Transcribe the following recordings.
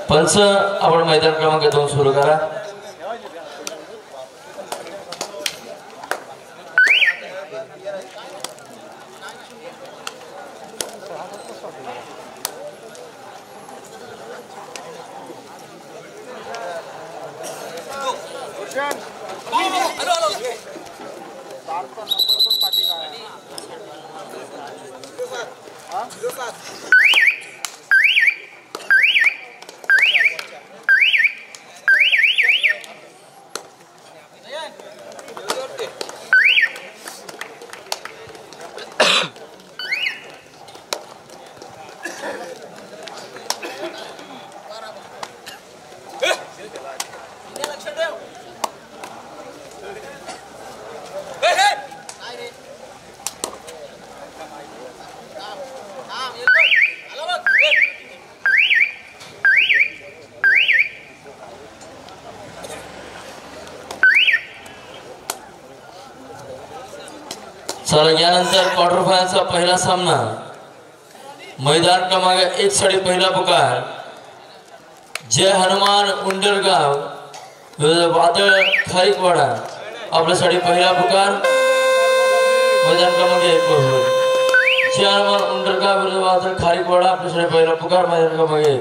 पंच आपण मैदान क्रमांक 2 सुरू करा. चला यानंतर क्वार्टर फायनलचा पहिला सामना मैदान क्रमांक 1 साठी पहिला पुकार जय हनुमान उंडरगाव वादळ खारीकवाडा आपल्यासाठी पहिला पुकार मैदान क्रमांक 1 जय हनुमान उंडरगाव वादळ खारीकवाडा आपल्यासाठी पहिला पुकार मैदान क्रमांक 1.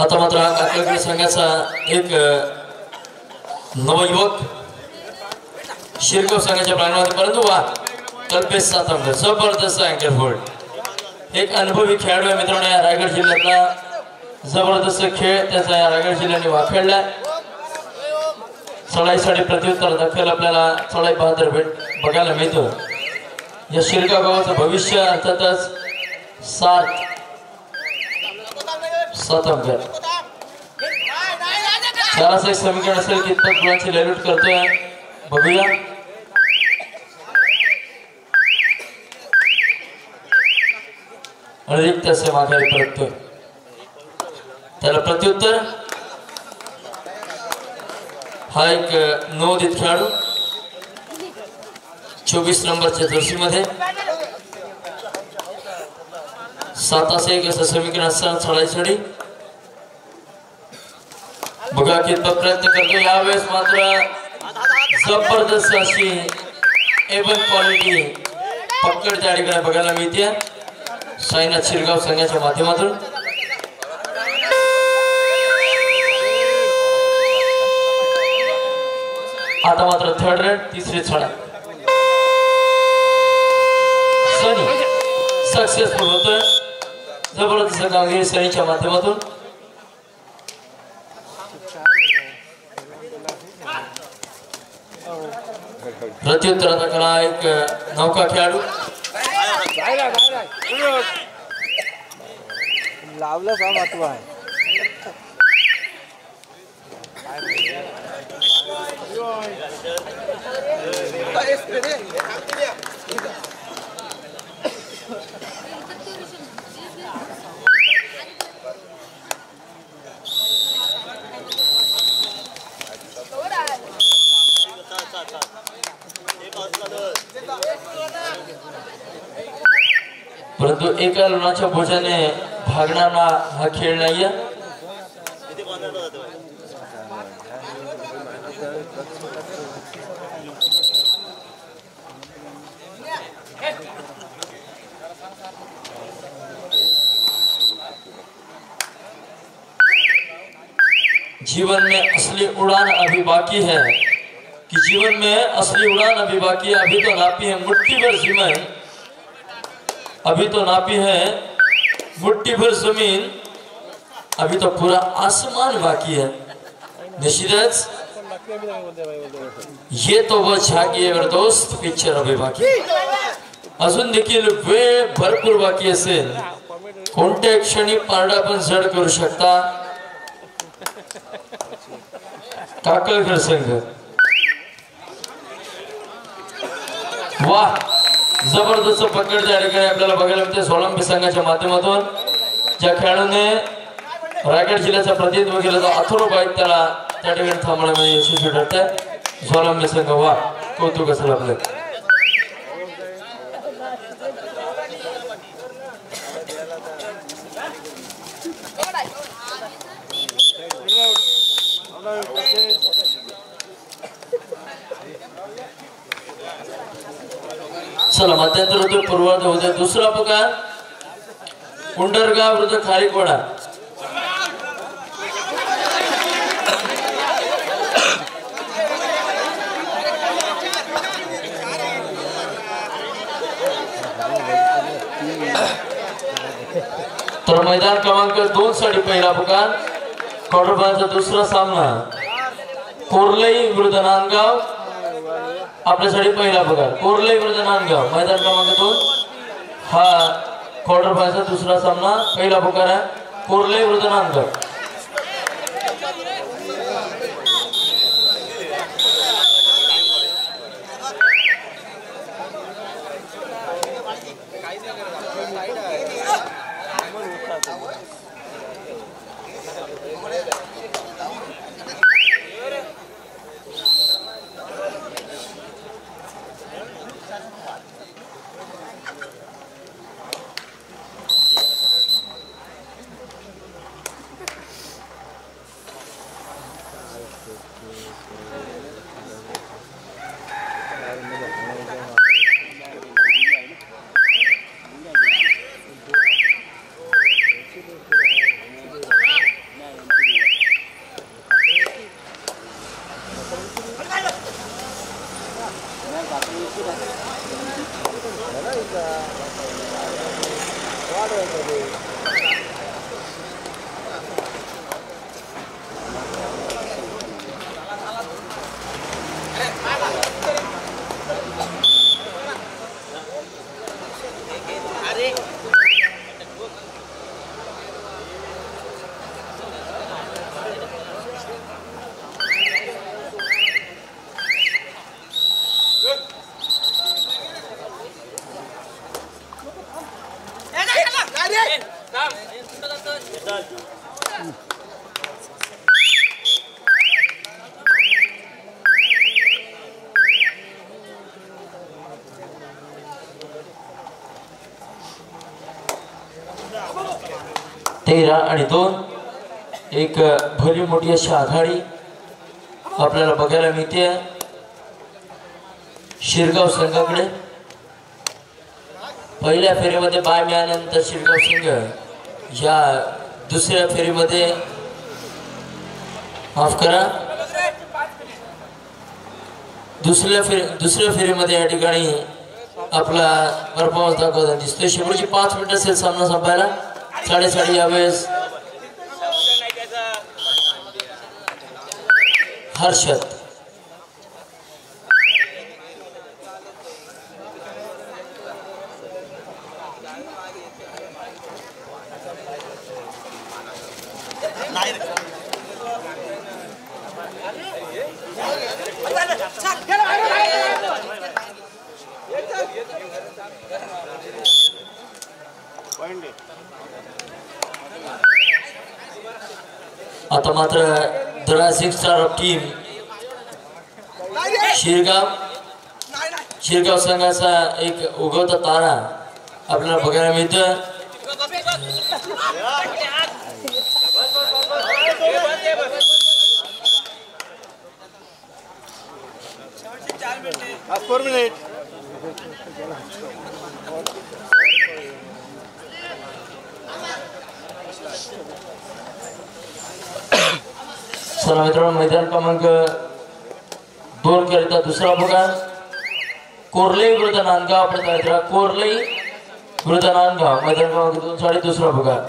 आता मात्र आपल्या संघाचा एक नवयुवक शिरगाव संघाच्या प्रांगणामध्ये परंतु वा कल्पेश सातांकर जबरदस्त अँकर फोल्ड एक अनुभवी खेळाडू आहे मित्रांनो. या रायगड जिल्ह्यातला जबरदस्त खेळ त्याचा या रायगड जिल्ह्याने वाखेळला. चढाईसाठी प्रत्युत्तर दाखल आपल्याला चढाई बहादर बघायला मिळतो. या शिरगाव गावाचं भविष्य अर्थातच सातांकर चाराचं समीकरण असेल कितपत गुणांची लयलूट करतोय बघूया. रिक्त असे माघारी परततोय त्याला प्रत्युत्तर. हा एक नवोदित खेळाडू 24 नंबरच्या जर्सी मध्ये 7-1 असं समीकरण असताना चढाईसाठी बघा कितपत प्रयत्न करतो. यावेळेस मात्र जबरदस्त अशी एवन क्वालिटी पकड त्या ठिकाणी बघायला मिळते साईनाथ शिरगाव संघाच्या माध्यमातून. आता मात्र थर्ड रेड तिसरी छडा सनी सक्सेसफुल होतोय. जबरदस्त कामगिरी सनीच्या माध्यमातून. प्रत्युत्तर करा एक नौका खेळाडू लावलं का महत्व आहे. परंतु एका लोणाच्या बोजाने भागणारा हा खेळ नाहीये. जीवन में असली उड़ान अभी बाकी है कि जीवन में असली उड़ान अभी बाकी है. अभी तो नापी है मुट्ठी भर जीवन, अभी तो नापी है मुट्ठी भर जमीन, अभी तो पूरा आसमान बाकी है. निश्चितच ये तो वो झाकीवर दोस्त पिक्चर अभी बाकी. अजून देखील वेळ भरपूर बाकी असेल. कोणत्या क्षणी पारडा पण जड करू शकता. काकळकर संघ वाह, जबरदस्त पकड त्या ठिकाणी आपल्याला बघायला मिळते सोलंकी संघाच्या माध्यमातून. ज्या खेळाडूने रायगड जिल्ह्याचं प्रतिनिधित्व केलं तर अथर्व बाईक त्याला त्या ठिकाणी थांबण्यामध्ये यशस्वी ठरतंय. सोलंकी संघ वाह, कौतुक असेल आपलं. चला मध्यंतर होते पूर्वार्ध होते. दुसरा पुकार उंडरगाव विरुद्ध खारीकोडा. तर मैदान क्रमांक 2 साठी पहिला पुकार. क्वार्टर फायनलचा दुसरा सामना कोरलई विरुद्ध नांदगाव. आपल्यासाठी पहिला पुकार कोरलई विरुद्ध नांदगाव. मैदान क्रमांक 2 हा क्वार्टर फायनलचा दुसरा सामना. पहिला पुकार आहे कोरलई विरुद्ध नांदगाव. तेरा आणि 2 एक भली मोठी अशी आघाडी आपल्याला बघायला मिळते शिरगाव संघाकडे. पहिल्या फेरीमध्ये बाय मिळाल्यानंतर शिरगाव संघ या दुसऱ्या फेरीमध्ये माफ करा दुसऱ्या फेरीमध्ये या ठिकाणी आपला परफॉर्मन्स दाखवताना दिसतोय. शेवटची 5 मिनिटं असेल सामना संपायला. 3:30 यावेळेस हर्षद आता मात्र the rising star of team Shirgaon संघाचा एक उगवता तारा आपल्याला बघायला मिळतं. चला मित्रांनो, मैदान क्रमांक 2 करिता दुसरा पुकार कोरलई विरुद्ध नांदगाव. आपण तयार कोरलई विरुद्ध नांदगाव मैदान क्रमांक 2 साठी दुसरा पुकार.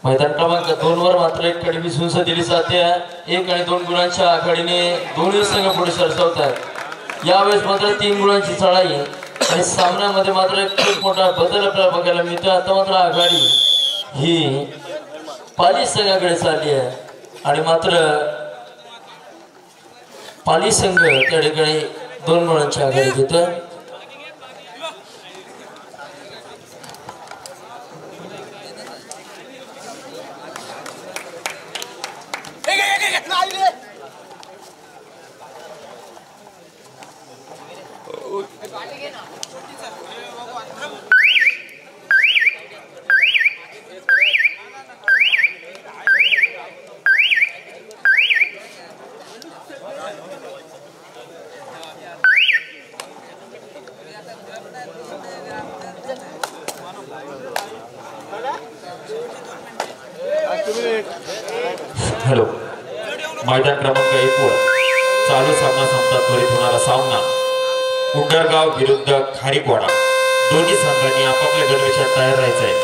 मैदान क्रमांक 2 वर मात्र एक कडवी सुंस दिली जाते. 1 आणि 2 गुणांच्या आघाडीने दोन्ही संघ पुढे सरसावतात. यावेळेस मात्र 3 गुणांची चढाई आणि सामन्यामध्ये मात्र एक खूप मोठा बदल आपल्याला बघायला मिळतो. आता मात्र आघाडी ही पाली संघाकडे चालली आहे आणि मात्र पाली संघ त्या ठिकाणी 2 गुणांची आघाडी घेतो. हॅलो, मैदान क्रमांक 1 वर चालू सामना संपता त्वरित होणारा सामना उंडरगाव विरुद्ध खारीकवाडा. दोन्ही संघांनी आपापल्या गणवेशात तयार राहायचं आहे.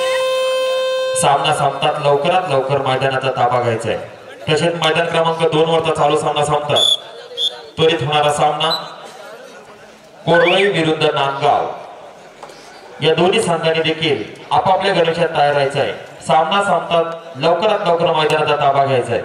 सामना संपतात लवकरात लवकर मैदानाचा ताबा घ्यायचा आहे. तसेच मैदान क्रमांक 2 वरचा चालू सामना संपतात त्वरित होणारा सामना कोरलई विरुद्ध नांदगाव. या दोन्ही संघांनी देखील आपापल्या गणवेशात तयार राहायचं आहे. सामना संपतात लवकरात लवकर मैदानाचा ताबा घ्यायचा आहे.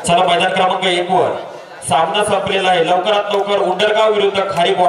चला, मैदान क्रमांक 1 वर सामना संपलेला आहे. लवकरात लवकर उंडरगाव विरुद्ध खारीकवाडा.